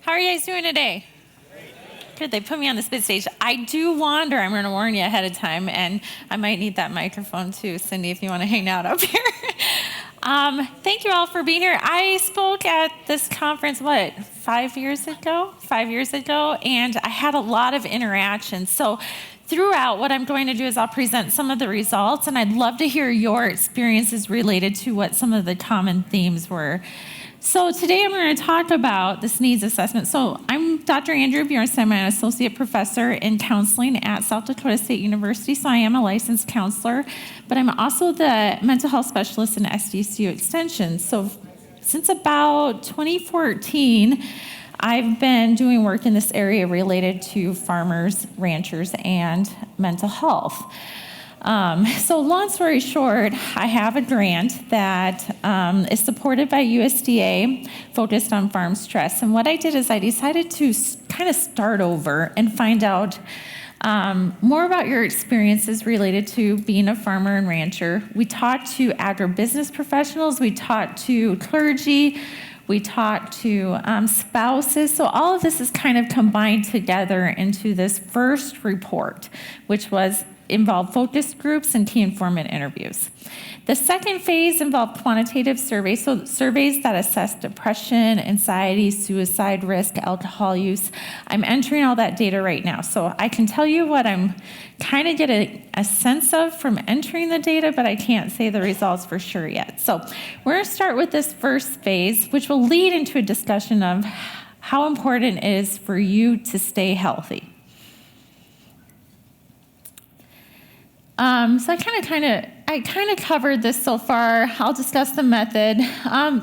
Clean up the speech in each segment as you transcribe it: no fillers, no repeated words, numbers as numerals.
How are you guys doing today? Good, they put me on the spit stage. I do wander, I'm gonna warn you ahead of time, and I might need that microphone too, Cindy, if you wanna hang out up here. Thank you all for being here. I spoke at this conference, 5 years ago? 5 years ago, and I had a lot of interactions. So throughout, what I'm going to do is I'll present some of the results, and I'd love to hear your experiences related to what some of the common themes were. So today I'm going to talk about this needs assessment. So I'm Dr. Andrea Bjornestad. I'm an associate professor in counseling at South Dakota State University. So I am a licensed counselor, but I'm also the mental health specialist in SDSU Extension. So since about 2014, I've been doing work in this area related to farmers, ranchers, and mental health. So long story short, I have a grant that is supported by USDA, focused on farm stress. And what I did is I decided to kind of start over and find out more about your experiences related to being a farmer and rancher. We talked to agribusiness professionals, we talked to clergy, we talked to spouses. So all of this is kind of combined together into this first report, which involved focus groups and key informant interviews. The second phase involved quantitative surveys, so surveys that assess depression, anxiety, suicide risk, alcohol use. I'm entering all that data right now, so I can tell you what I'm kind of getting a sense of from entering the data, but I can't say the results for sure yet. So we're going to start with this first phase, which will lead into a discussion of how important it is for you to stay healthy. So I kind of covered this so far. I'll discuss the method.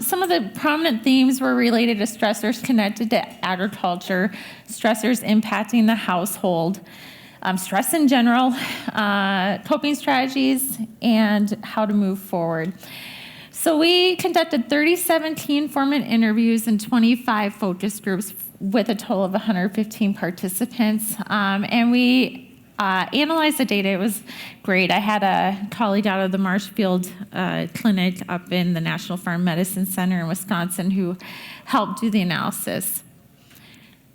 Some of the prominent themes were related to stressors connected to agriculture, stressors impacting the household, stress in general, coping strategies, and how to move forward. So we conducted 37 key informant interviews and 25 focus groups with a total of 115 participants, and we analyzed the data. It was great. I had a colleague out of the Marshfield Clinic up in the National Farm Medicine Center in Wisconsin who helped do the analysis.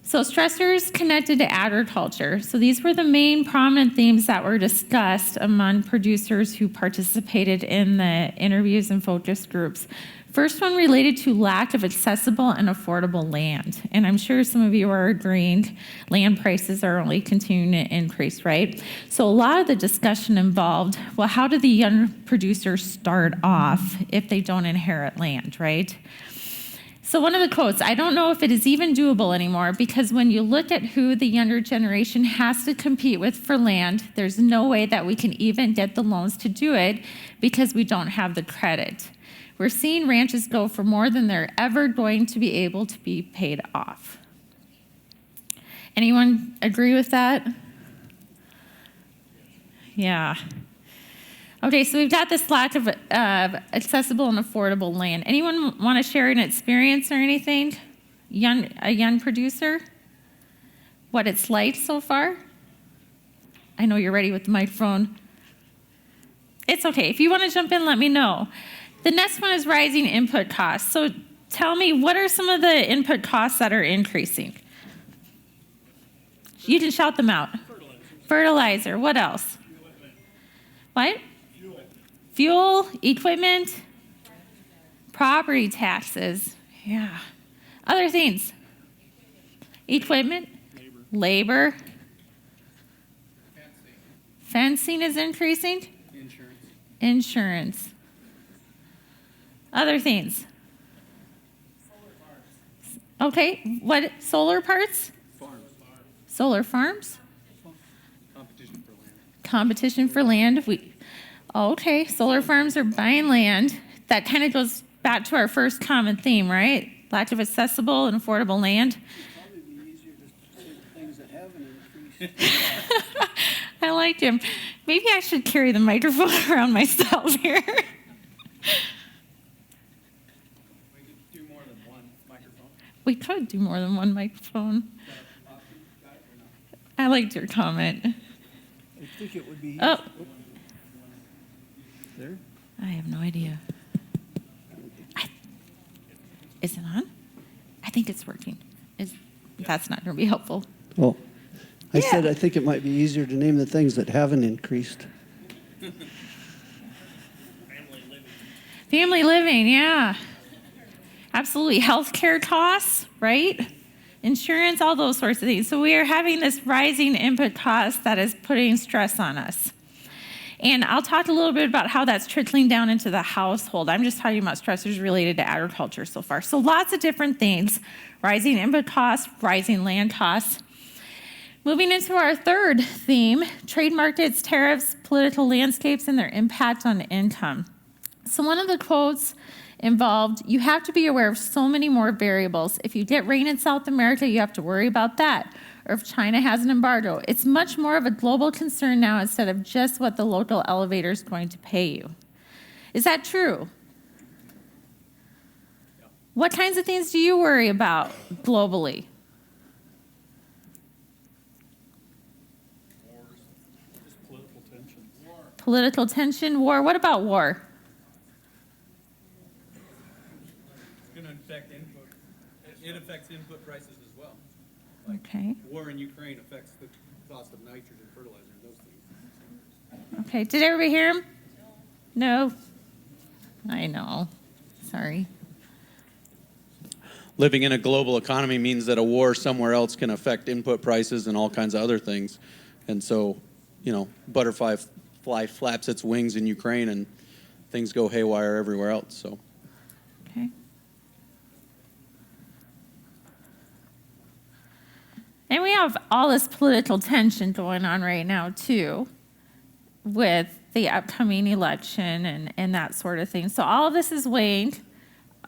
So stressors connected to agriculture. So these were the main prominent themes that were discussed among producers who participated in the interviews and focus groups. First one related to lack of accessible and affordable land. And I'm sure some of you are agreeing land prices are only continuing to increase, right? So a lot of the discussion involved, well, how do the young producers start off if they don't inherit land, right? So one of the quotes, I don't know if it is even doable anymore, because when you look at who the younger generation has to compete with for land, there's no way that we can even get the loans to do it because we don't have the credit. We're seeing ranches go for more than they're ever going to be able to be paid off. Anyone agree with that? Yeah. Okay, so we've got this lack of accessible and affordable land. Anyone want to share an experience or anything? A young producer? What it's like so far? I know you're ready with the microphone. It's okay. If you want to jump in, let me know. The next one is rising input costs. So tell me, what are some of the input costs that are increasing? You can shout them out. Fertilizer. What else? What? Fuel, equipment, property taxes. Yeah. Other things. Equipment, labor. Fencing is increasing. Insurance. Other things. Okay, what? Solar parts? Farms. Solar farms? Competition for land. Okay, solar farms are buying land. That kind of goes back to our first common theme, right? Lack of accessible and affordable land. It'd probably be easier just to take the things that haven't increased. I like him. Maybe I should carry the microphone around myself here. We could do more than one microphone. I liked your comment. I think it would be. Oh. There? I have no idea. Is it on? I think it's working. That's not going to be helpful. Well, I said I think it might be easier to name the things that haven't increased. Family living, yeah. Absolutely. Healthcare costs, right? Insurance, all those sorts of things. So we are having this rising input cost that is putting stress on us. And I'll talk a little bit about how that's trickling down into the household. I'm just talking about stressors related to agriculture so far. So lots of different things. Rising input costs, rising land costs. Moving into our third theme, trade markets, tariffs, political landscapes, and their impact on income. So one of the quotes involved, you have to be aware of so many more variables. If you get rain in South America, you have to worry about that. Or if China has an embargo. It's much more of a global concern now instead of just what the local elevator is going to pay you. Is that true? Yeah. What kinds of things do you worry about globally? Wars, just political tensions. War. Political tension, war. What about war? It's going to affect input. It affects input prices as well. Okay. War in Ukraine affects the cost of nitrogen, fertilizer, those things. Okay. Did everybody hear him? No? I know. Sorry. Living in a global economy means that a war somewhere else can affect input prices and all kinds of other things. And so, butterfly flaps its wings in Ukraine and things go haywire everywhere else. So. Okay. And we have all this political tension going on right now, too, with the upcoming election and that sort of thing. So all of this is weighing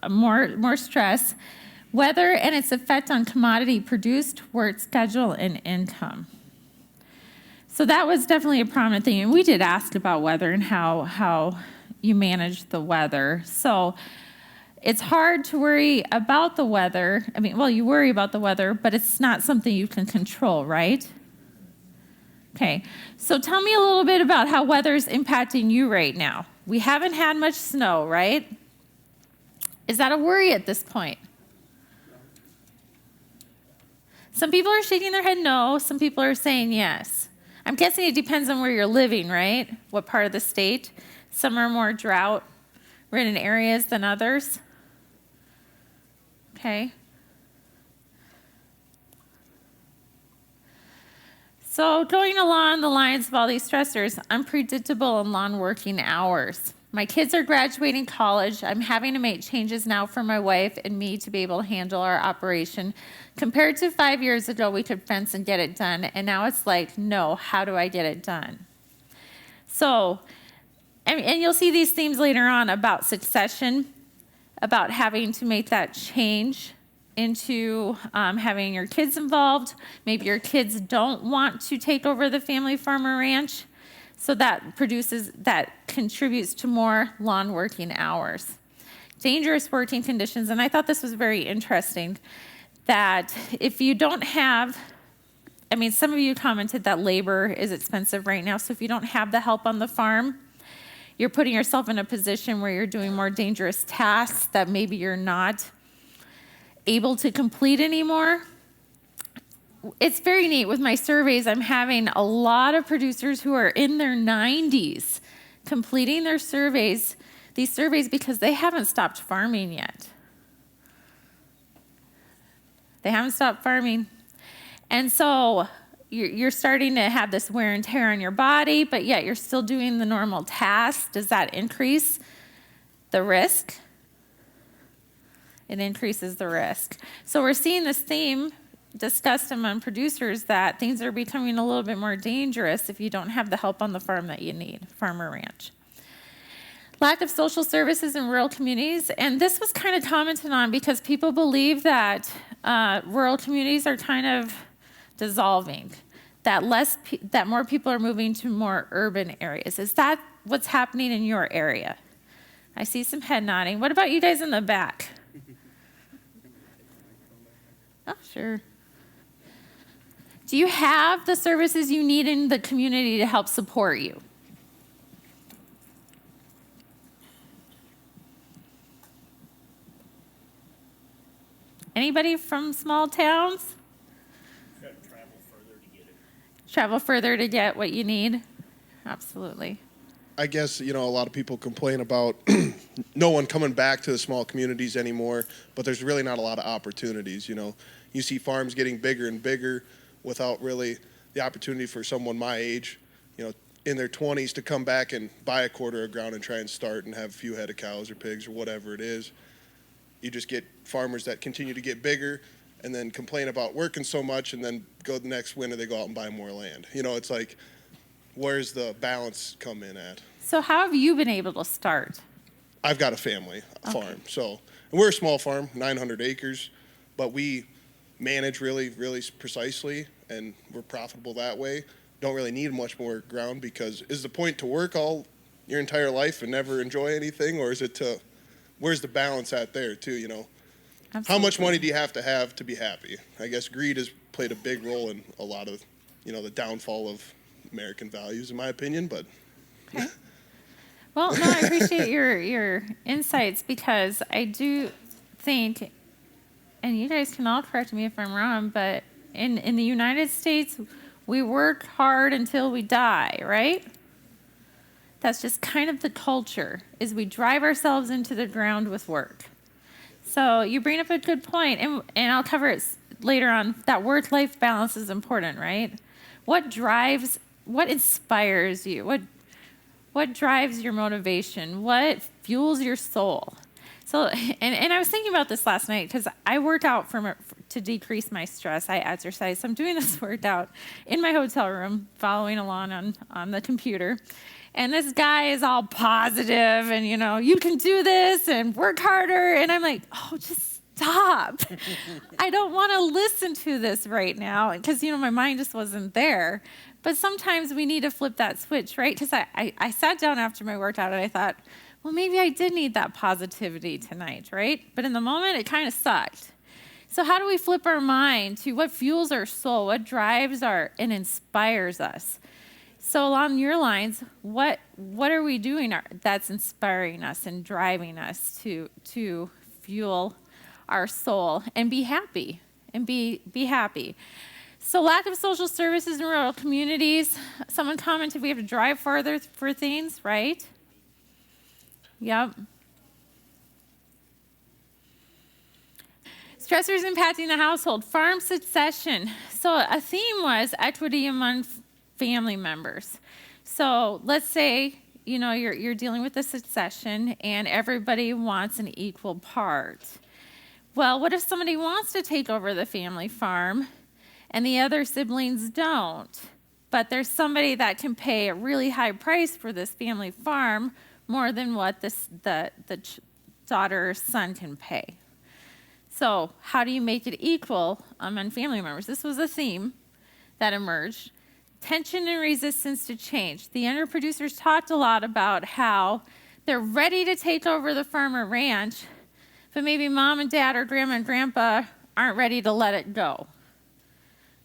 more stress. Weather and its effect on commodity produced, work schedule, and income. So that was definitely a prominent thing. And we did ask about weather and how you manage the weather. So it's hard to worry about the weather. You worry about the weather, but it's not something you can control, right? Okay, so tell me a little bit about how weather is impacting you right now. We haven't had much snow, right? Is that a worry at this point? Some people are shaking their head no. Some people are saying yes. I'm guessing it depends on where you're living, right? What part of the state. Some are more drought-ridden areas than others. Okay. So going along the lines of all these stressors, unpredictable and long working hours. My kids are graduating college. I'm having to make changes now for my wife and me to be able to handle our operation. Compared to 5 years ago, we could fence and get it done. And now it's like, no, how do I get it done? So, and you'll see these themes later on about succession, about having to make that change into having your kids involved. Maybe your kids don't want to take over the family farm or ranch. So that contributes to more lawn working hours. Dangerous working conditions, and I thought this was very interesting, that if you don't have, some of you commented that labor is expensive right now, so if you don't have the help on the farm, you're putting yourself in a position where you're doing more dangerous tasks that maybe you're not able to complete anymore. It's very neat. With my surveys, I'm having a lot of producers who are in their 90s completing these surveys because they haven't stopped farming yet. They haven't stopped farming. And so you're starting to have this wear and tear on your body, but yet you're still doing the normal tasks. Does that increase the risk? It increases the risk. So we're seeing this theme discussed among producers that things are becoming a little bit more dangerous if you don't have the help on the farm that you need, farm or ranch. Lack of social services in rural communities, and this was kind of commented on because people believe that rural communities are kind of dissolving, that more people are moving to more urban areas. Is that what's happening in your area? I see some head nodding. What about you guys in the back? Oh, sure. Do you have the services you need in the community to help support you? Anybody from small towns? travel further to get what you need. Absolutely. I guess, a lot of people complain about no one coming back to the small communities anymore, but there's really not a lot of opportunities. You see farms getting bigger and bigger without really the opportunity for someone my age, in their 20s to come back and buy a quarter of ground and try and start and have a few head of cows or pigs or whatever it is. You just get farmers that continue to get bigger and then complain about working so much, and then go the next winter they go out and buy more land. It's like, where's the balance come in at? So how have you been able to start? I've got a family farm. And we're a small farm, 900 acres, but we manage really, really precisely, and we're profitable that way. Don't really need much more ground, because is the point to work all your entire life and never enjoy anything, or is it to, where's the balance at there too, Absolutely. How much money do you have to be happy? I guess greed has played a big role in a lot of, the downfall of American values, in my opinion, but. Okay. Well, no, I appreciate your insights, because I do think, and you guys can all correct me if I'm wrong, but in the United States, we work hard until we die, right? That's just kind of the culture, is we drive ourselves into the ground with work. So you bring up a good point, and I'll cover it later on. That work-life balance is important, right? What inspires you? What drives your motivation? What fuels your soul? So, and I was thinking about this last night, because I work out to decrease my stress. I exercise. So I'm doing this workout in my hotel room, following along on the computer. And this guy is all positive and, you can do this and work harder. And I'm like, oh, just stop. I don't want to listen to this right now, because, my mind just wasn't there. But sometimes we need to flip that switch, right? Because I sat down after my workout and I thought, well, maybe I did need that positivity tonight, right? But in the moment, it kind of sucked. So how do we flip our mind to what fuels our soul, what drives and inspires us? So along your lines, what are we doing that's inspiring us and driving us to fuel our soul and be happy and be happy? So lack of social services in rural communities. Someone commented we have to drive farther for things, right? Yep. Stressors impacting the household. Farm succession. So a theme was equity among family members. So let's say, you're dealing with a succession and everybody wants an equal part. Well, what if somebody wants to take over the family farm and the other siblings don't? But there's somebody that can pay a really high price for this family farm, more than what the daughter or son can pay. So how do you make it equal among family members? This was a theme that emerged. Tension and resistance to change. The younger producers talked a lot about how they're ready to take over the farm or ranch, but maybe mom and dad or grandma and grandpa aren't ready to let it go.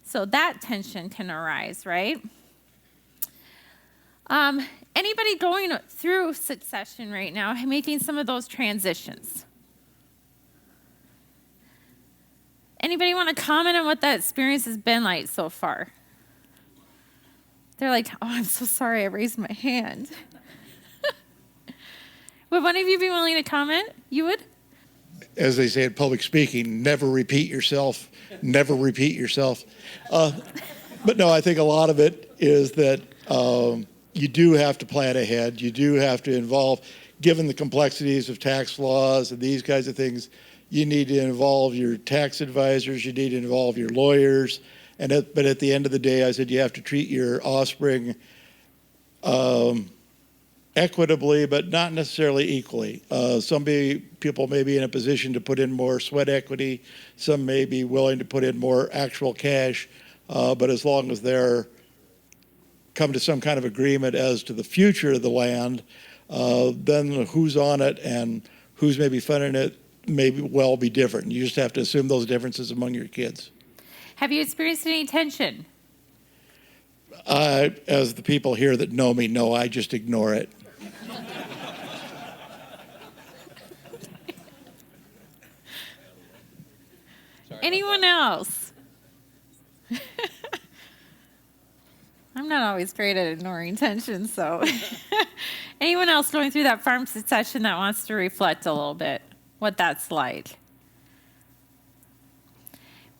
So that tension can arise, right? Anybody going through succession right now, making some of those transitions? Anybody want to comment on what that experience has been like so far? They're like, oh, I'm so sorry I raised my hand. Would one of you be willing to comment? You would? As they say in public speaking, never repeat yourself, never repeat yourself. But no, I think a lot of it is that you do have to plan ahead. You do have to involve, given the complexities of tax laws and these kinds of things, you need to involve your tax advisors, you need to involve your lawyers. But at the end of the day, I said you have to treat your offspring equitably, but not necessarily equally. Some people may be in a position to put in more sweat equity. Some may be willing to put in more actual cash. But as long as they're come to some kind of agreement as to the future of the land, then who's on it and who's maybe funding it may well be different. You just have to assume those differences among your kids. Have you experienced any tension? As the people here that know me know, I just ignore it. Anyone else? I'm not always great at ignoring tension, so. Anyone else going through that farm succession that wants to reflect a little bit what that's like?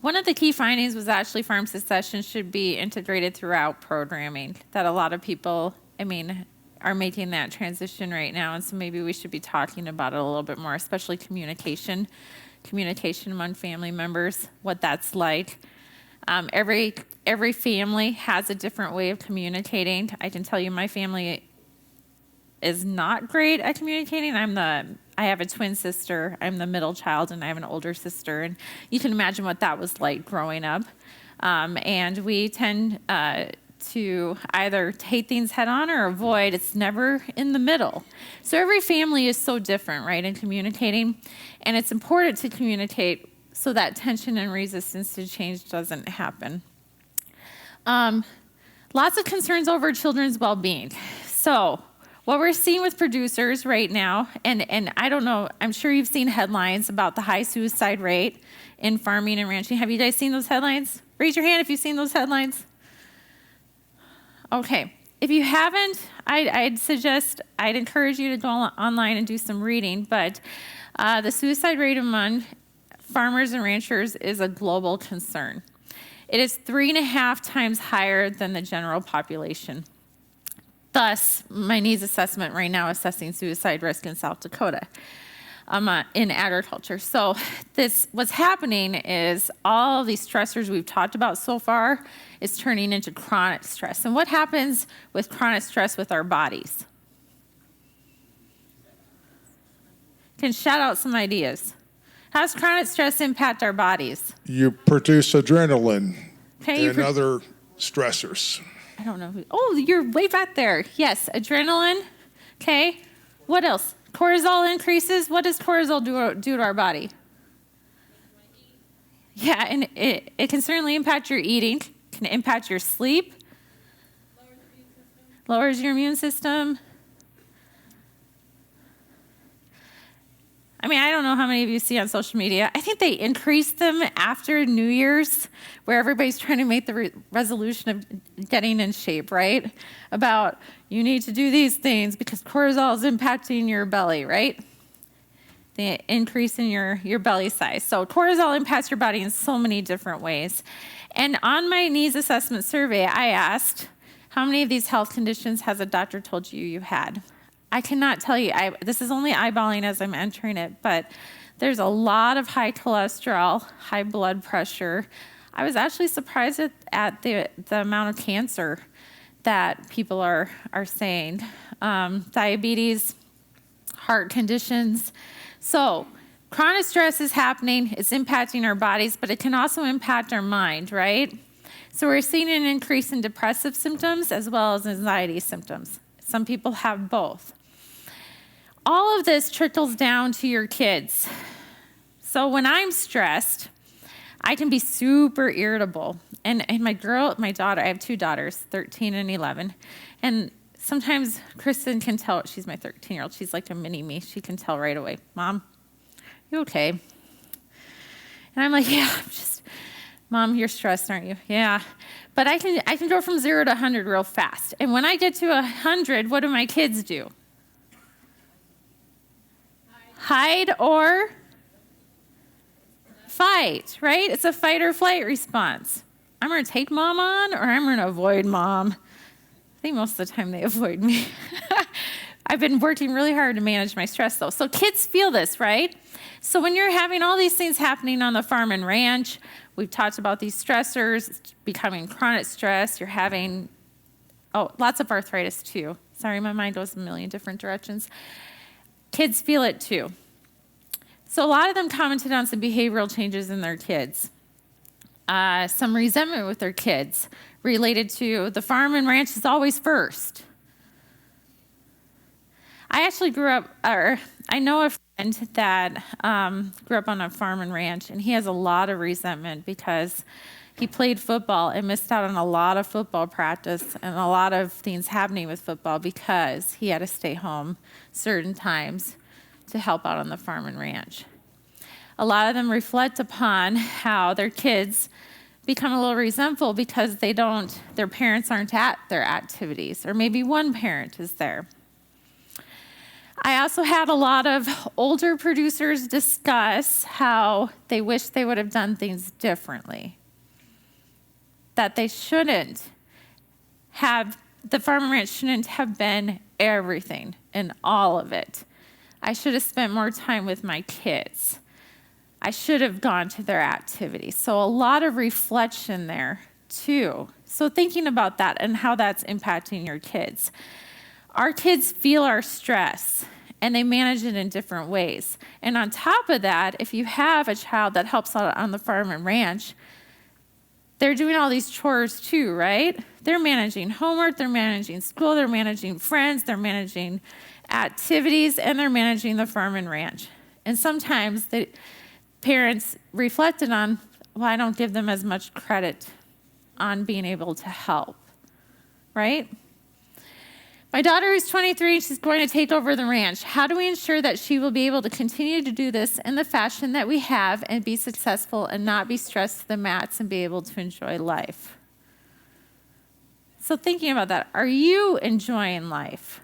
One of the key findings was actually farm succession should be integrated throughout programming, that a lot of people, are making that transition right now, and so maybe we should be talking about it a little bit more, especially communication among family members, what that's like. Every family has a different way of communicating. I can tell you my family is not great at communicating. I have a twin sister. I'm the middle child, and I have an older sister. And you can imagine what that was like growing up. And we tend to either take things head on or avoid. It's never in the middle. So every family is so different, right, in communicating. And it's important to communicate so that tension and resistance to change doesn't happen. Lots of concerns over children's well-being. So what we're seeing with producers right now, and I don't know, I'm sure you've seen headlines about the high suicide rate in farming and ranching. Have you guys seen those headlines? Raise your hand if you've seen those headlines. Okay. If you haven't, I'd encourage you to go online and do some reading, but the suicide rate among farmers and ranchers is a global concern. It is 3.5 times higher than the general population. Thus, my needs assessment right now assessing suicide risk in South Dakota in agriculture. So what's happening is all of these stressors we've talked about so far is turning into chronic stress. And what happens with chronic stress with our bodies? Can shout out some ideas. How does chronic stress impact our bodies? You produce adrenaline Okay, and other stressors. I don't know. You're way back there. Yes, adrenaline. Okay. What else? Cortisol increases. What does cortisol do to our body? Yeah, and it can certainly impact your eating, can impact your sleep. Lowers your immune system. I don't know how many of you see on social media. I think they increased them after New Year's, where everybody's trying to make the resolution of getting in shape, right? About you need to do these things because cortisol is impacting your belly, right? The increase in your belly size. So cortisol impacts your body in so many different ways. And on my needs assessment survey, I asked, how many of these health conditions has a doctor told you you had? I cannot tell you. This is only eyeballing as I'm entering it, but there's a lot of high cholesterol, high blood pressure. I was actually surprised at the amount of cancer that people are saying. Diabetes, heart conditions. So chronic stress is happening. It's impacting our bodies, but it can also impact our mind, right? So we're seeing an increase in depressive symptoms as well as anxiety symptoms. Some people have both. All of this trickles down to your kids. So when I'm stressed, I can be super irritable. And my daughter, I have 2 daughters, 13 and 11. And sometimes Kristen can tell, she's my 13-year-old, she's like a mini me. She can tell right away, Mom, you okay? And I'm like, yeah, Mom, you're stressed, aren't you? Yeah. But I can go from 0 to 100 real fast. And when I get to 100, what do my kids do? Hide or fight, right? It's a fight or flight response. I'm going to take Mom on or I'm going to avoid Mom. I think most of the time they avoid me. I've been working really hard to manage my stress, though. So kids feel this, right? So when you're having all these things happening on the farm and ranch, we've talked about these stressors, becoming chronic stress. You're having, lots of arthritis, too. Sorry, my mind goes a million different directions. Kids feel it, too. So a lot of them commented on some behavioral changes in their kids. Some resentment with their kids related to the farm and ranch is always first. I actually I know a friend that grew up on a farm and ranch, and he has a lot of resentment because he played football and missed out on a lot of football practice and a lot of things happening with football because he had to stay home certain times to help out on the farm and ranch. A lot of them reflect upon how their kids become a little resentful because their parents aren't at their activities, or maybe one parent is there. I also had a lot of older producers discuss how they wish they would have done things differently. That they shouldn't have, the farm and ranch shouldn't have been everything and all of it. I should have spent more time with my kids. I should have gone to their activities. So a lot of reflection there too. So thinking about that and how that's impacting your kids. Our kids feel our stress and they manage it in different ways. And on top of that, if you have a child that helps out on the farm and ranch, they're doing all these chores too, right? They're managing homework, they're managing school, they're managing friends, they're managing activities, and they're managing the farm and ranch. And sometimes the parents reflected on, well, I don't give them as much credit on being able to help, right? My daughter is 23, she's going to take over the ranch. How do we ensure that she will be able to continue to do this in the fashion that we have and be successful and not be stressed to the mats and be able to enjoy life? So thinking about that, are you enjoying life?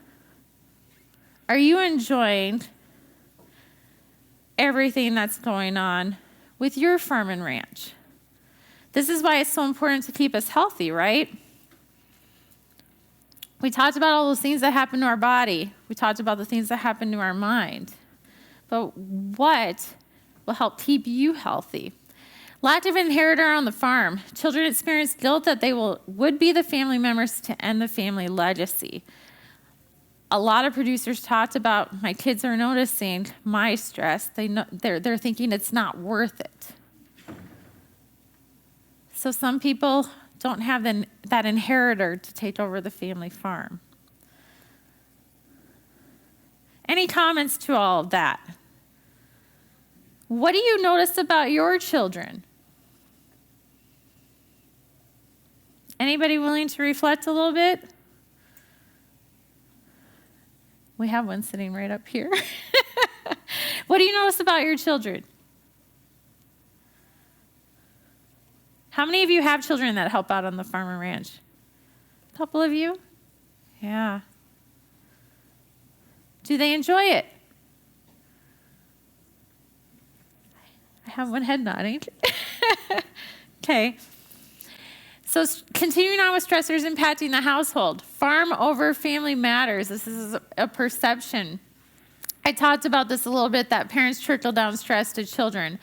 Are you enjoying everything that's going on with your farm and ranch? This is why it's so important to keep us healthy, right? We talked about all those things that happen to our body. We talked about the things that happen to our mind. But what will help keep you healthy? Lack of inheritor on the farm. Children experience guilt that they would be the family members to end the family legacy. A lot of producers talked about, my kids are noticing my stress. They're thinking it's not worth it. So some people don't have that inheritor to take over the family farm. Any comments to all of that? What do you notice about your children? Anybody willing to reflect a little bit? We have one sitting right up here. What do you notice about your children? How many of you have children that help out on the farm and ranch? A couple of you? Yeah. Do they enjoy it? I have one head nodding. Okay. So continuing on with stressors impacting the household. Farm over family matters. This is a perception. I talked about this a little bit, that parents trickle down stress to children.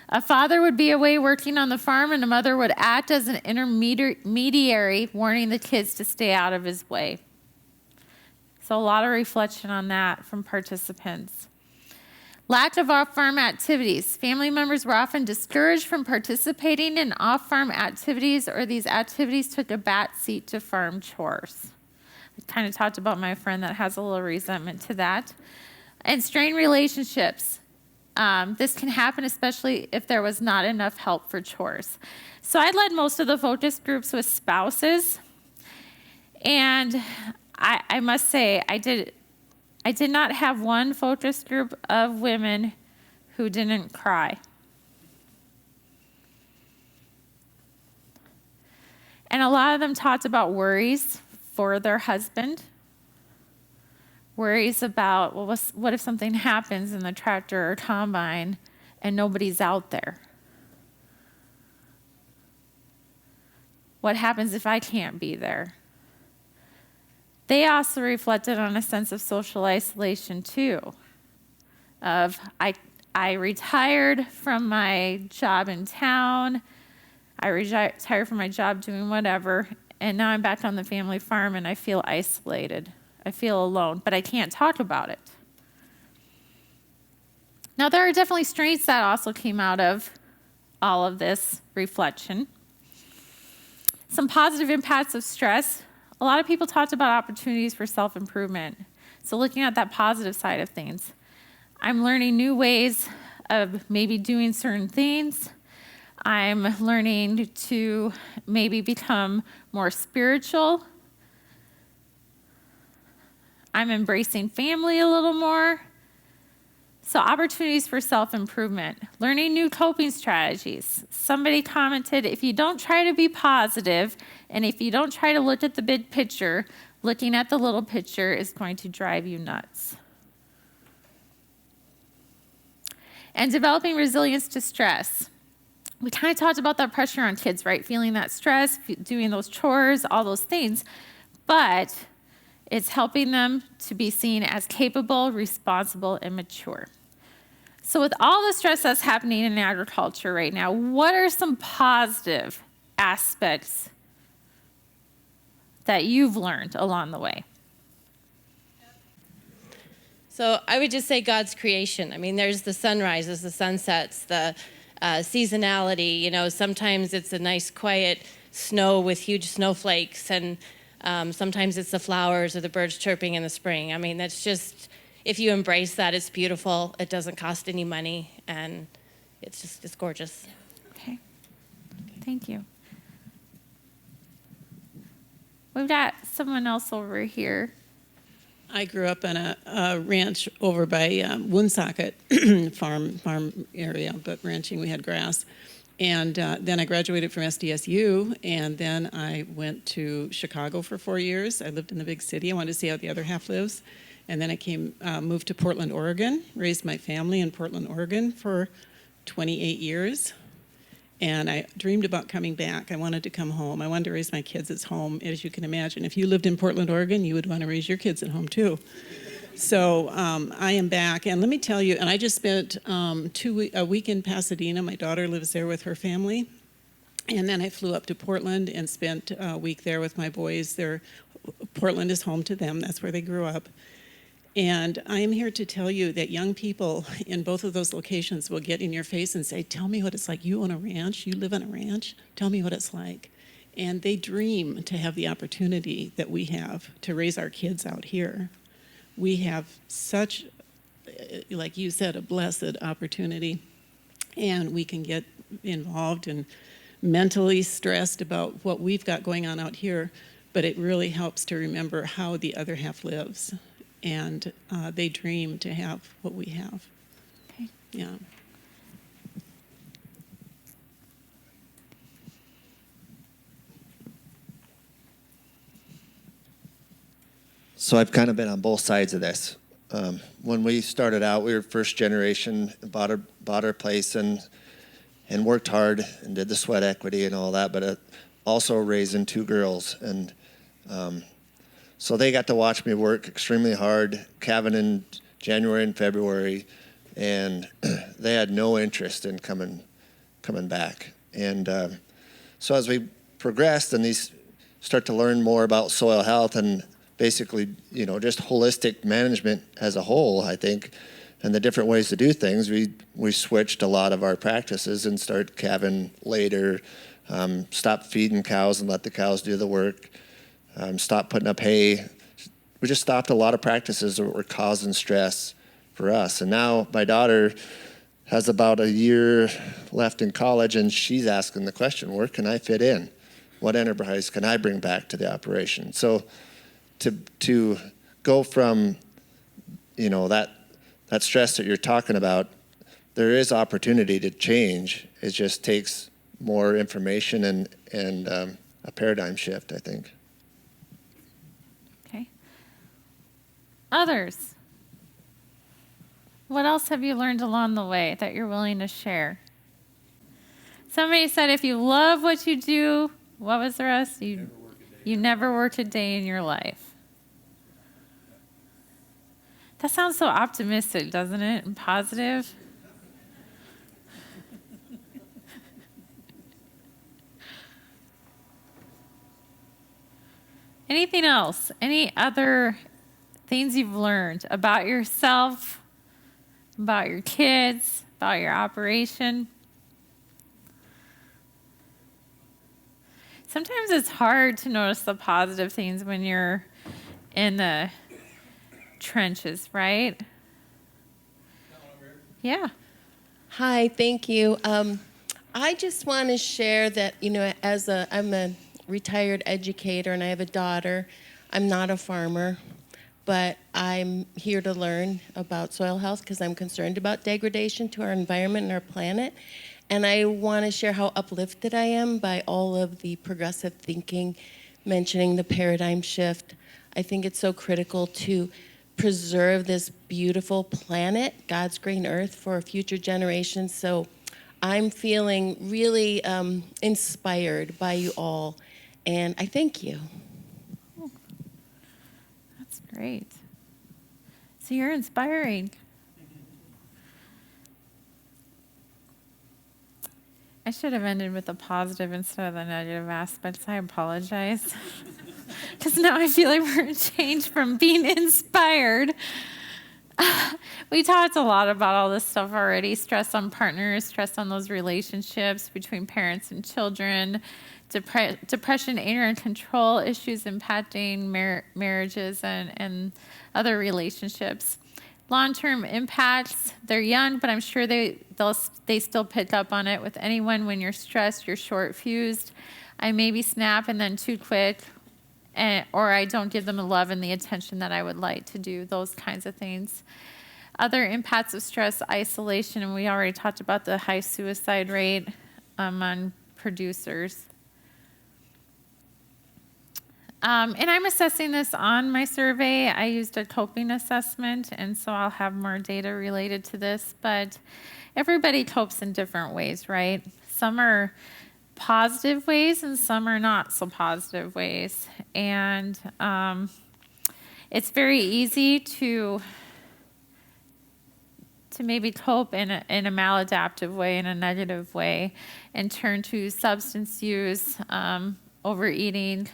A father would be away working on the farm, and a mother would act as an intermediary, warning the kids to stay out of his way. So a lot of reflection on that from participants. Lack of off-farm activities. Family members were often discouraged from participating in off-farm activities, or these activities took a back seat to farm chores. I kind of talked about my friend that has a little resentment to that. And strained relationships. This can happen especially if there was not enough help for chores. So I led most of the focus groups with spouses. And I must say, I did not have one focus group of women who didn't cry. And a lot of them talked about worries for their husband. Worries about, well, what if something happens in the tractor or combine and nobody's out there? What happens if I can't be there? They also reflected on a sense of social isolation too. Of, I retired from my job in town, I retired from my job doing whatever, and now I'm back on the family farm and I feel isolated. I feel alone, but I can't talk about it. Now, there are definitely strengths that also came out of all of this reflection. Some positive impacts of stress. A lot of people talked about opportunities for self-improvement. So looking at that positive side of things. I'm learning new ways of maybe doing certain things. I'm learning to maybe become more spiritual. I'm embracing family a little more. So opportunities for self-improvement, learning new coping strategies. Somebody commented, if you don't try to be positive, and if you don't try to look at the big picture, looking at the little picture is going to drive you nuts. And developing resilience to stress. We kind of talked about that pressure on kids, right? Feeling that stress, doing those chores, all those things. But it's helping them to be seen as capable, responsible, and mature. So with all the stress that's happening in agriculture right now, what are some positive aspects that you've learned along the way? So I would just say God's creation. I mean, there's the sunrises, the sunsets, the seasonality. You know, sometimes it's a nice, quiet snow with huge snowflakes, and sometimes it's the flowers or the birds chirping in the spring. I mean, that's just, if you embrace that, it's beautiful. It doesn't cost any money, and it's gorgeous. Okay, thank you. We've got someone else over here. I grew up on a ranch over by Woonsocket farm area, but ranching, we had grass. And then I graduated from SDSU, and then I went to Chicago for 4 years. I lived in the big city. I wanted to see how the other half lives. And then I moved to Portland, Oregon, raised my family in Portland, Oregon for 28 years. And I dreamed about coming back. I wanted to come home. I wanted to raise my kids at home. As you can imagine, if you lived in Portland, Oregon, you would want to raise your kids at home too. So I am back. And let me tell you, and I just spent a week in Pasadena. My daughter lives there with her family. And then I flew up to Portland and spent a week there with my boys. Portland is home to them. That's where they grew up. And I am here to tell you that young people in both of those locations will get in your face and say, tell me what it's like. You own a ranch, you live on a ranch, tell me what it's like. And they dream to have the opportunity that we have to raise our kids out here. We have such, like you said, a blessed opportunity. And we can get involved and mentally stressed about what we've got going on out here, but it really helps to remember how the other half lives. And they dream to have what we have. Okay. Yeah. So I've kind of been on both sides of this. When we started out, we were first generation, bought our place and worked hard and did the sweat equity and all that, but also raising 2 girls. And so they got to watch me work extremely hard, calving in January and February, and they had no interest in coming back. And so as we progressed and these start to learn more about soil health and basically, just holistic management as a whole, I think, and the different ways to do things, we switched a lot of our practices and started calving later, stopped feeding cows and let the cows do the work. Stopped putting up hay. We just stopped a lot of practices that were causing stress for us. And now my daughter has about a year left in college, and she's asking the question, where can I fit in? What enterprise can I bring back to the operation? So to go from, that stress that you're talking about, there is opportunity to change. It just takes more information and a paradigm shift, I think. Okay. Others. What else have you learned along the way that you're willing to share? Somebody said if you love what you do, what was the rest? You never worked a day in your life. That sounds so optimistic, doesn't it? And positive. Anything else? Any other things you've learned about yourself, about your kids, about your operation? Sometimes it's hard to notice the positive things when you're in the trenches, right? Yeah. Hi, thank you. I just want to share that, I'm a retired educator and I have a daughter. I'm not a farmer, but I'm here to learn about soil health because I'm concerned about degradation to our environment and our planet. And I want to share how uplifted I am by all of the progressive thinking, mentioning the paradigm shift. I think it's so critical to preserve this beautiful planet, God's green earth, for future generations. So I'm feeling really inspired by you all, and I thank you. That's great. So you're inspiring. I should have ended with a positive instead of the negative aspects. I apologize. Because now I feel like we're changed from being inspired. We talked a lot about all this stuff already. Stress on partners, stress on those relationships between parents and children, depression, anger, and control issues impacting marriages and other relationships. Long-term impacts, they're young, but I'm sure they still pick up on it. With anyone, when you're stressed, you're short-fused. I maybe snap and then too quick, or I don't give them the love and the attention that I would like to do, those kinds of things. Other impacts of stress, isolation, and we already talked about the high suicide rate on producers. And I'm assessing this on my survey. I used a coping assessment, and so I'll have more data related to this. But everybody copes in different ways, right? Some are positive ways, and some are not so positive ways. And it's very easy to maybe cope in a maladaptive way, in a negative way, and turn to substance use, overeating,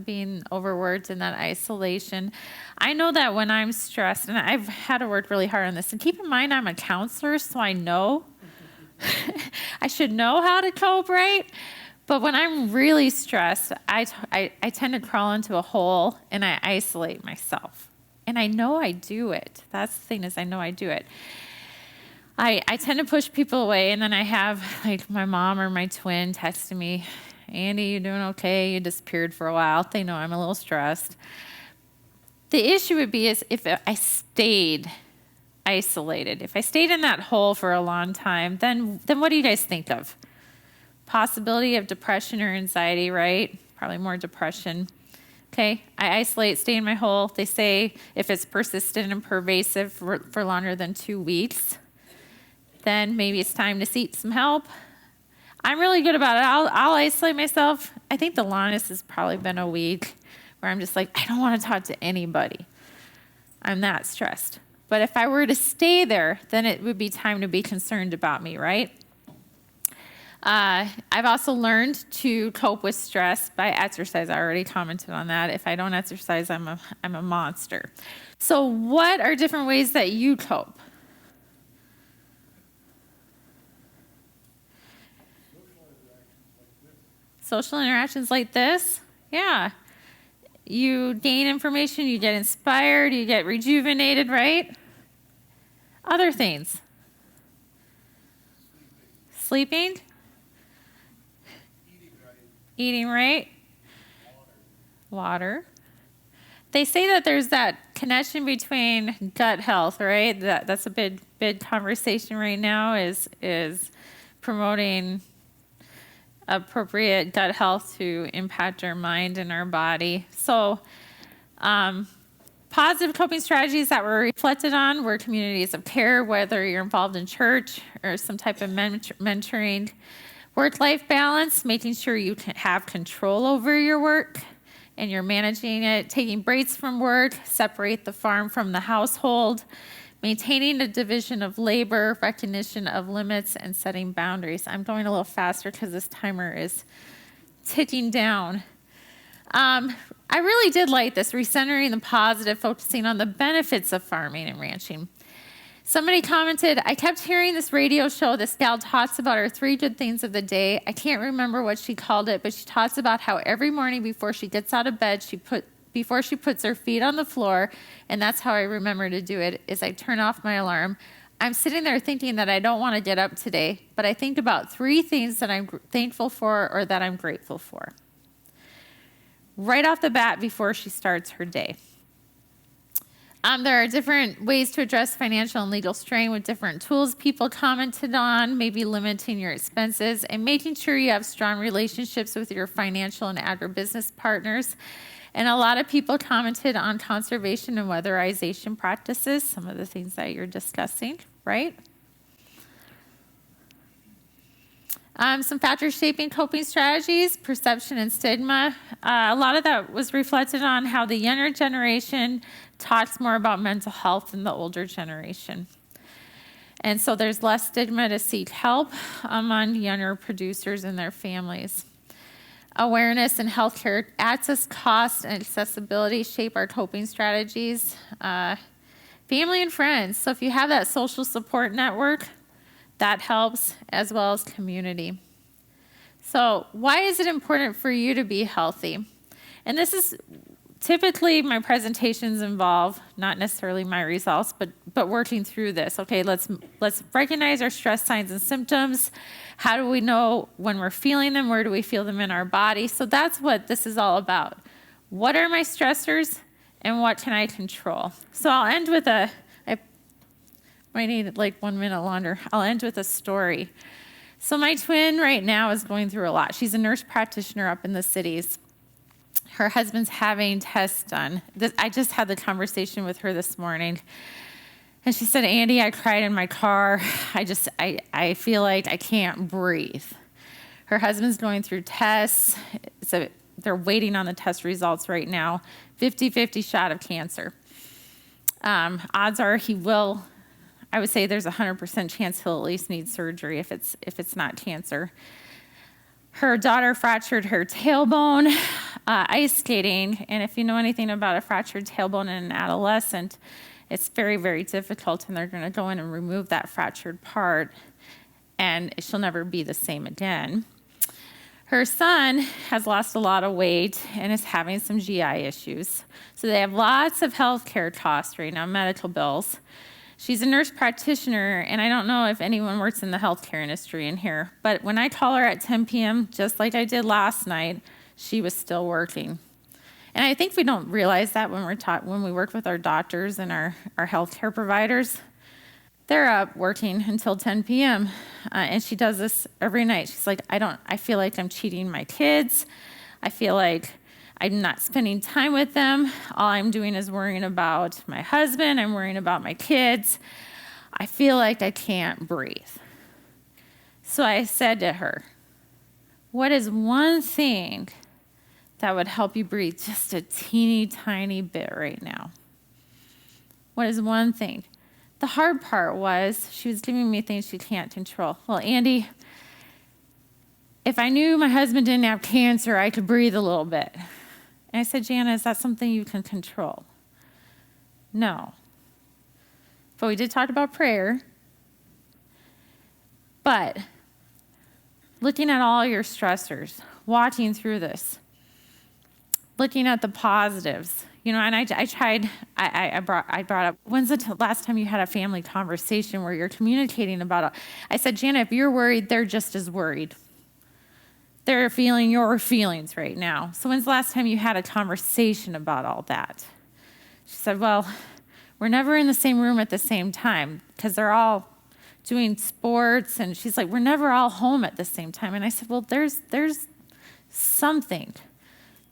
being overworked, and that isolation. I know that when I'm stressed, and I've had to work really hard on this, and keep in mind I'm a counselor, so I know I should know how to cope, right? But when I'm really stressed, I tend to crawl into a hole and I isolate myself. And I know I do it. That's the thing, is I know I do it. I tend to push people away, and then I have like my mom or my twin texting me, Andy, you doing okay? You disappeared for a while. They know I'm a little stressed. The issue would be is if I stayed isolated. If I stayed in that hole for a long time, then what do you guys think of? Possibility of depression or anxiety, right? Probably more depression. Okay, I isolate, stay in my hole. They say if it's persistent and pervasive for longer than 2 weeks, then maybe it's time to seek some help. I'm really good about it. I'll isolate myself. I think the longest has probably been a week where I'm just like, I don't want to talk to anybody. I'm that stressed. But if I were to stay there, then it would be time to be concerned about me, right? I've also learned to cope with stress by exercise. I already commented on that. If I don't exercise, I'm a monster. So what are different ways that you cope? Social interactions like this? Yeah. You gain information, you get inspired, you get rejuvenated, right? Other things. Sleeping? Eating right? Water. They say that there's that connection between gut health, right? That's a big conversation right now, is promoting appropriate gut health to impact our mind and our body. So positive coping strategies that were reflected on were communities of care, whether you're involved in church or some type of mentoring. Work-life balance, making sure you can have control over your work and you're managing it. Taking breaks from work, separate the farm from the household. Maintaining a division of labor, recognition of limits, and setting boundaries. I'm going a little faster because this timer is ticking down. I really did like this, recentering the positive, focusing on the benefits of farming and ranching. Somebody commented, I kept hearing this radio show. This gal talks about her 3 good things of the day. I can't remember what she called it, but she talks about how every morning before she gets out of bed, before she puts her feet on the floor, and that's how I remember to do it, is I turn off my alarm. I'm sitting there thinking that I don't want to get up today, but I think about 3 things that I'm thankful for or that I'm grateful for. Right off the bat before she starts her day. There are different ways to address financial and legal strain with different tools people commented on, maybe limiting your expenses and making sure you have strong relationships with your financial and agribusiness partners. And a lot of people commented on conservation and weatherization practices, some of the things that you're discussing, right? Some factors shaping coping strategies, perception and stigma. A lot of that was reflected on how the younger generation talks more about mental health than the older generation. And so there's less stigma to seek help among younger producers and their families. Awareness and healthcare access, cost, and accessibility shape our coping strategies. Family and friends. So if you have that social support network, that helps, as well as community. So why is it important for you to be healthy? And this is typically my presentations involve not necessarily my results, but working through this. Okay, let's recognize our stress signs and symptoms. How do we know when we're feeling them? Where do we feel them in our body? So that's what this is all about. What are my stressors and what can I control? So I'll end with I might need like 1 minute longer. I'll end with a story. So my twin right now is going through a lot. She's a nurse practitioner up in the cities. Her husband's having tests done. I just had the conversation with her this morning. And she said, Andy, I cried in my car. I feel like I can't breathe. Her husband's going through tests. So they're waiting on the test results right now. 50-50 shot of cancer. Odds are he will. I would say there's a 100% chance he'll at least need surgery if it's not cancer. Her daughter fractured her tailbone ice skating, and if you know anything about a fractured tailbone in an adolescent, it's very, very difficult, and they're going to go in and remove that fractured part, and she'll never be the same again. Her son has lost a lot of weight and is having some GI issues. So they have lots of health care costs right now, medical bills. She's a nurse practitioner, and I don't know if anyone works in the healthcare industry in here, but when I call her at 10 p.m., just like I did last night, she was still working. And I think we don't realize that when we work with our doctors and our healthcare providers. They're up working until 10 p.m., and she does this every night. She's like, I feel like I'm cheating my kids. I feel like I'm not spending time with them. All I'm doing is worrying about my husband. I'm worrying about my kids. I feel like I can't breathe. So I said to her, what is one thing that would help you breathe just a teeny tiny bit right now? What is one thing? The hard part was she was giving me things she can't control. Well, Andy, if I knew my husband didn't have cancer, I could breathe a little bit. And I said, Jana, is that something you can control? No. But we did talk about prayer. But looking at all your stressors, walking through this, looking at the positives, and I brought up, when's the last time you had a family conversation where you're communicating about it? I said, Jana, if you're worried, they're just as worried. They're feeling your feelings right now. So when's the last time you had a conversation about all that? She said, well, we're never in the same room at the same time because they're all doing sports. And she's like, we're never all home at the same time. And I said, well, there's something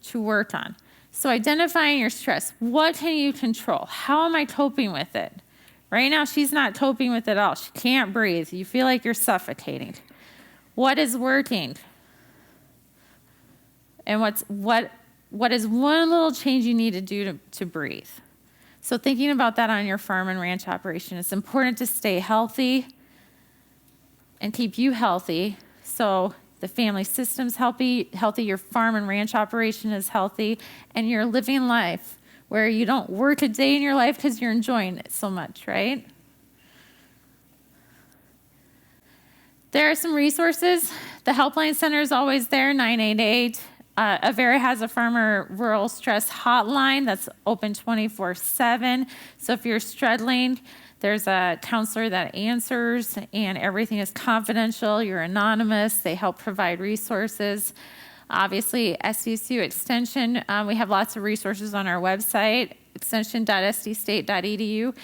to work on. So identifying your stress. What can you control? How am I coping with it? Right now, she's not coping with it all. She can't breathe. You feel like you're suffocating. What is working? And what is one little change you need to do to breathe? So thinking about that on your farm and ranch operation, it's important to stay healthy and keep you healthy. So the family system's healthy, your farm and ranch operation is healthy, and you're living life where you don't work a day in your life because you're enjoying it so much, right? There are some resources. The helpline center is always there, 988. Avera has a farmer rural stress hotline that's open 24/7. So if you're struggling, there's a counselor that answers, and everything is confidential. You're anonymous. They help provide resources. Obviously, SDSU Extension, we have lots of resources on our website. extension.sdstate.edu.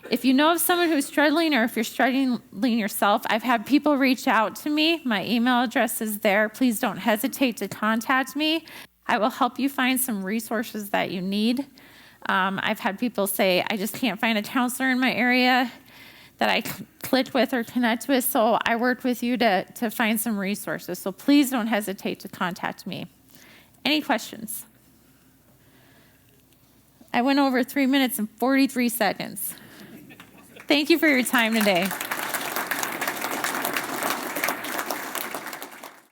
If you know of someone who's struggling, or if you're struggling yourself, I've had people reach out to me. My email address is there. Please don't hesitate to contact me. I will help you find some resources that you need. I've had people say, I just can't find a counselor in my area that I click with or connect with, so I worked with you to find some resources. So please don't hesitate to contact me. Any questions? I went over 3 minutes and 43 seconds. Thank you for your time today.